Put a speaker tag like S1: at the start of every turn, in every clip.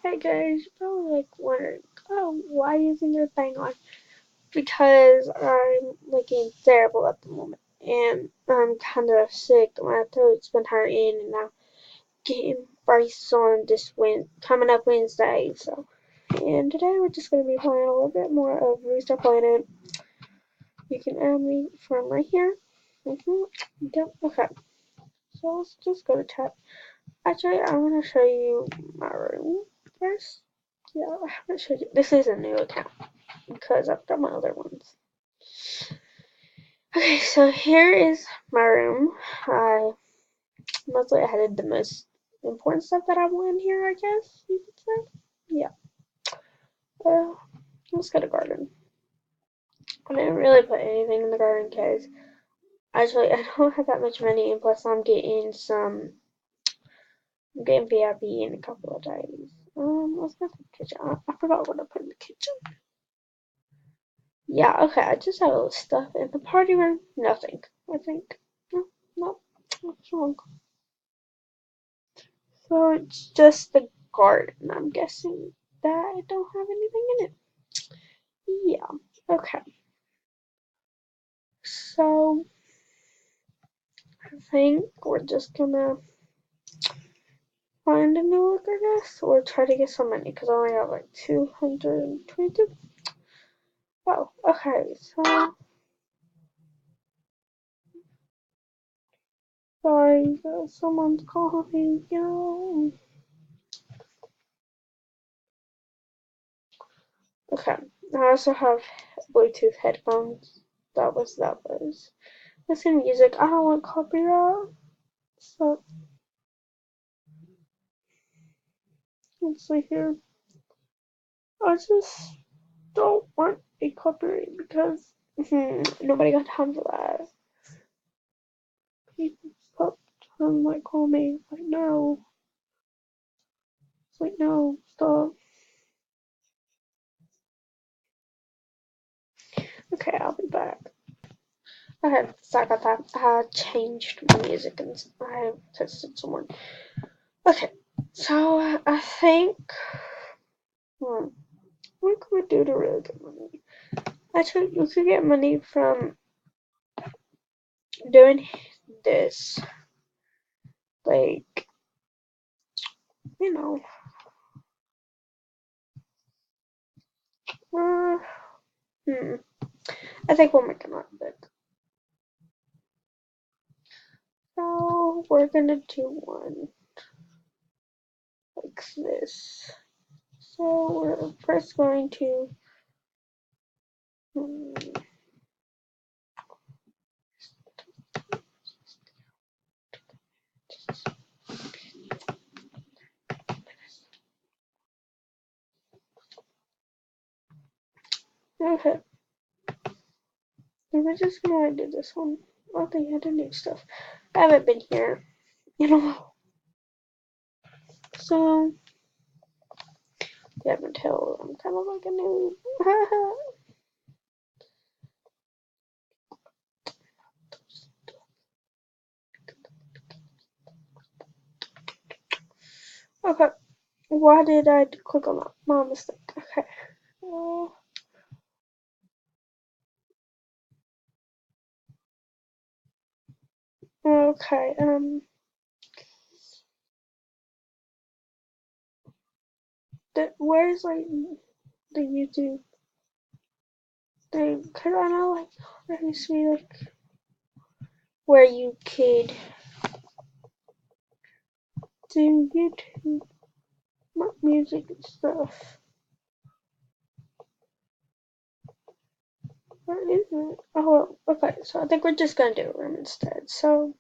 S1: Hey guys, you're probably like wondering, oh, why isn't your thing on? Because I'm like getting terrible at the moment, and I'm kind of sick. My throat's been hurting, and I'm getting braces on this coming up Wednesday. So, and today we're just gonna be playing a little bit more of Restart Planet. You can add me from right here. Yep. Okay. So let's just go to chat. Actually, I'm gonna show you my room first. Yeah, I haven't showed you. This is a new account because I've got my other ones. Okay, so here is my room. I mostly added the most important stuff that I want in here, I guess you could say. Yeah. Let's go to garden. I didn't really put anything in the garden because actually I don't have that much money, and plus I'm getting VIP in a couple of days. Let's go to the kitchen. I forgot what I put in the kitchen. Yeah, okay, I just have all this stuff in the party room. Nothing. I think. No, no, what's wrong? So it's just the garden. I'm guessing that I don't have anything in it. Yeah. Okay. So I think we're just gonna find a new look, I guess, or try to get some money because I only have like 222. Oh, okay. So sorry, someone's calling. Yo. Okay. I also have Bluetooth headphones. That was. Listen music. I don't want copyright. So let's see here. I just don't want a copyright because nobody got time for that. People stop trying like call me like no. It's like no, stop. Okay, I'll be back. Okay, sorry about that. I changed my music and I texted someone. Okay, so I think what can we do to really get money? Actually, you could get money from doing this, like you know, uh, hmm. I think we'll make it out of it. So we're gonna do one like this. So we're first going to hmm, okay. And we're just gonna do this one. I think I had to do stuff. I haven't been here in a while. So you haven't tell I'm kind of like a noob. Okay. Why did I click on that? My mistake. Okay. Uh, okay. Where's like the YouTube thing? Cause I know like there used to be like where you could do YouTube music and stuff. Where is it? Oh, okay. So I think we're just gonna do a room instead. So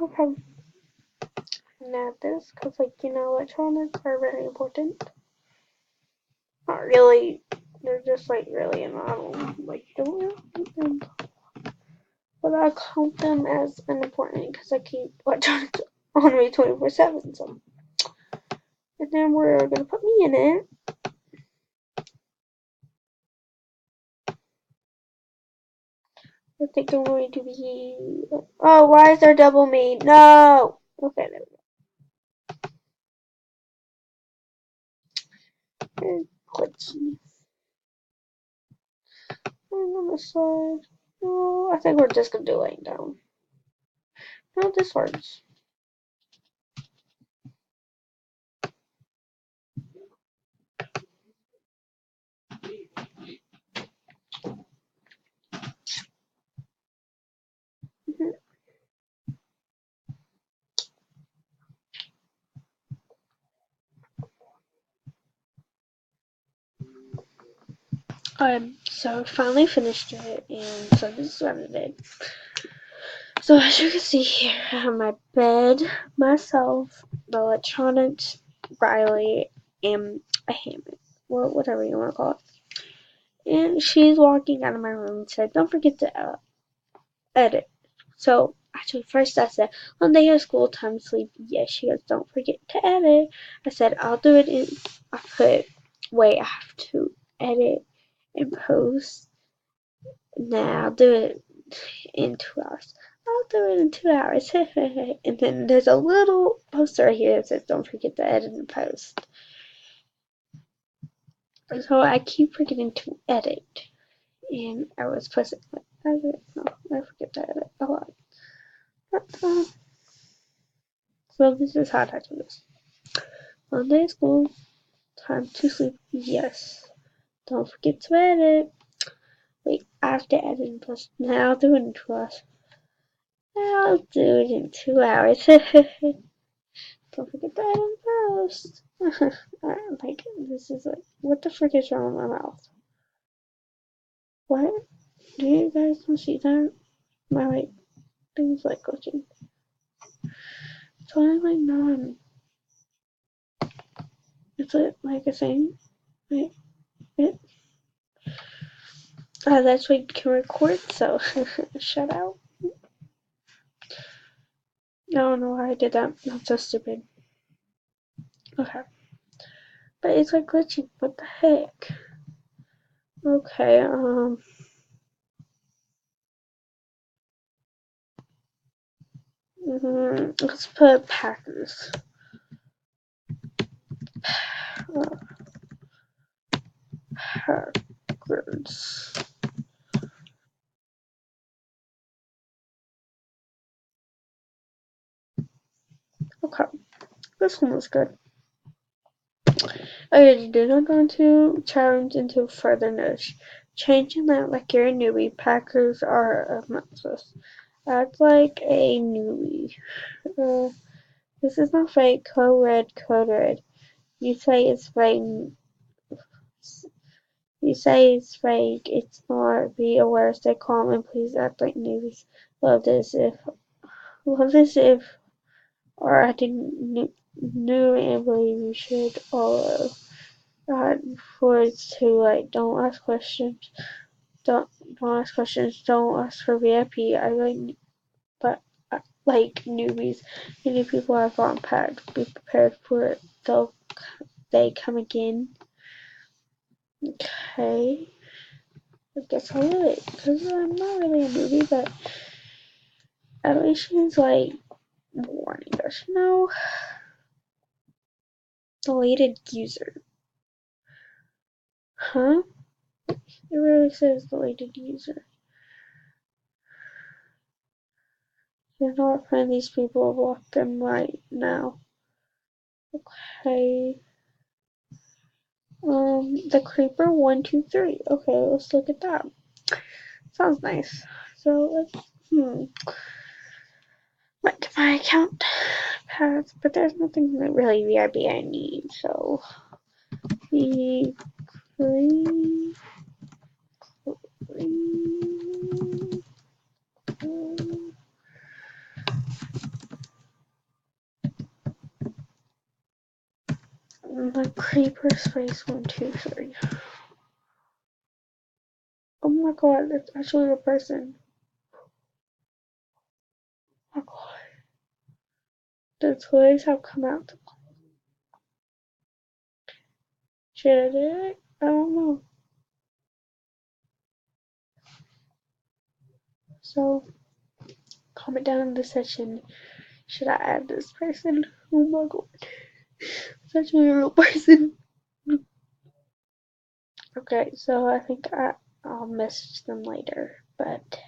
S1: Okay. Now this, because electronics are very important. Not really, they're just really don't them, but I count them as unimportant because I keep electronics on me 24/7. So, and then we're gonna put me in it. I think I'm going to be. Oh, why is there double me? No. Okay, there we go. Glitchy. And on the side. No, I think we're just gonna do laying down. No, this works. So I finally finished it, and so this is what I did. So as you can see here, I have my bed, myself, the electronics, Riley, and a hammock, or whatever you want to call it. And she's walking out of my room and said, "Don't forget to edit." So actually, first I said, "On day of school, time to sleep." Yes, she goes, "Don't forget to edit." I said, "I'll do it in." I put, "Wait, I have to edit and post." Nah, I'll do it in 2 hours. I'll do it in 2 hours. And then there's a little poster right here that says, "Don't forget to edit and post." So I keep forgetting to edit. And I was posting like, I forget to edit a lot. So this is how I do this. Monday school, time to sleep. Yes. Don't forget to edit. Wait, I have to edit and post. Now I'll do it in 2 hours. I'll do it in 2 hours. Don't forget to edit and post. Like, this is like, what the frick is wrong with my mouth? What? Do you guys not see that? My, things glitching. So I'm non. Is it a thing? Wait, it. That's what you can record, so shout out. I don't know why I did that. That's so stupid. Okay. But it's glitching. What the heck? Okay, let's put Packers. Packers. Okay, this one was good. Okay, then I'm going to challenge into further notes. Changing that like you're a newbie. Packers are obnoxious. Act like a newbie. This is not fake. Code red, code red. You say it's fake. You say it's fake. It's not. Be aware. Stay calm and please act like newbies. Love this if or I didn't knew and believe you should all before it's too late. Don't ask questions. Don't ask questions. Don't ask for VIP. But like newbies, many people have gotten packed. Be prepared for it. They come again. Okay. I guess I'll do it because I'm not really a newbie, but at least she's warning us. No, deleted user. Huh? It really says deleted user. You're not friend these people. Block them right now. Okay. The creeper 123. Okay, let's look at that. Sounds nice. So let's went to my account paths, but there's nothing really VIP I need. So the free. The creeper space 123. Oh my god, that's actually a person. Oh my god. The toys have come out. Should I do it? I don't know. So, comment down in the section. Should I add this person? Oh my god. It's actually a real person. Okay, so I think I'll message them later. But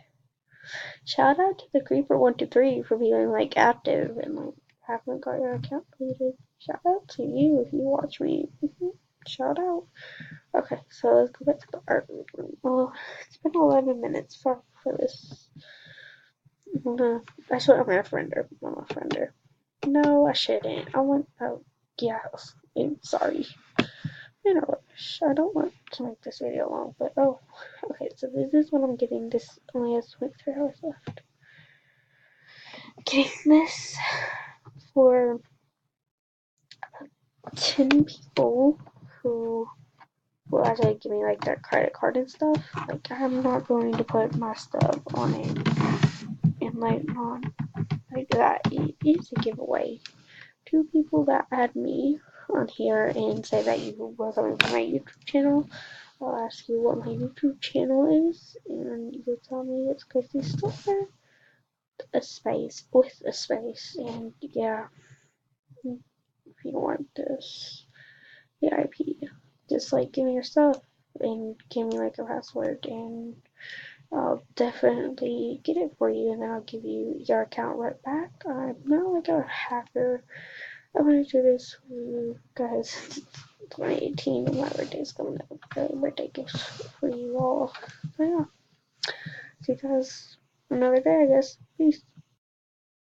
S1: shout out to the Creeper123 for being like active and like haven't got your account deleted. Shout out to you if you watch me. Shout out. Okay, so let's go back to the art room. Well, it's been 11 minutes for this. I should. I'm gonna friend her. I'm a friender. No, I shouldn't. I want. Oh, yeah. I'm sorry. In a rush. I don't want to make this video long, but oh, okay. So this is what I'm getting. This only has 23 hours left. Getting this for 10 people who will actually give me like their credit card and stuff. Like I'm not going to put my stuff on it and like not like that. It is a giveaway. 2 people that add me on here and say that you were coming from my YouTube channel. I'll ask you what my YouTube channel is, and you'll tell me it's Christy Stoller, a space, with a space, and yeah, if you want this VIP, just like give me your stuff, and give me like a password, and I'll definitely get it for you, and then I'll give you your account right back. I'm not like a hacker. I'm gonna do this for you guys. 2018, my birthday's coming up. Birthday gifts for you all. So yeah, see you guys another day, I guess. Peace.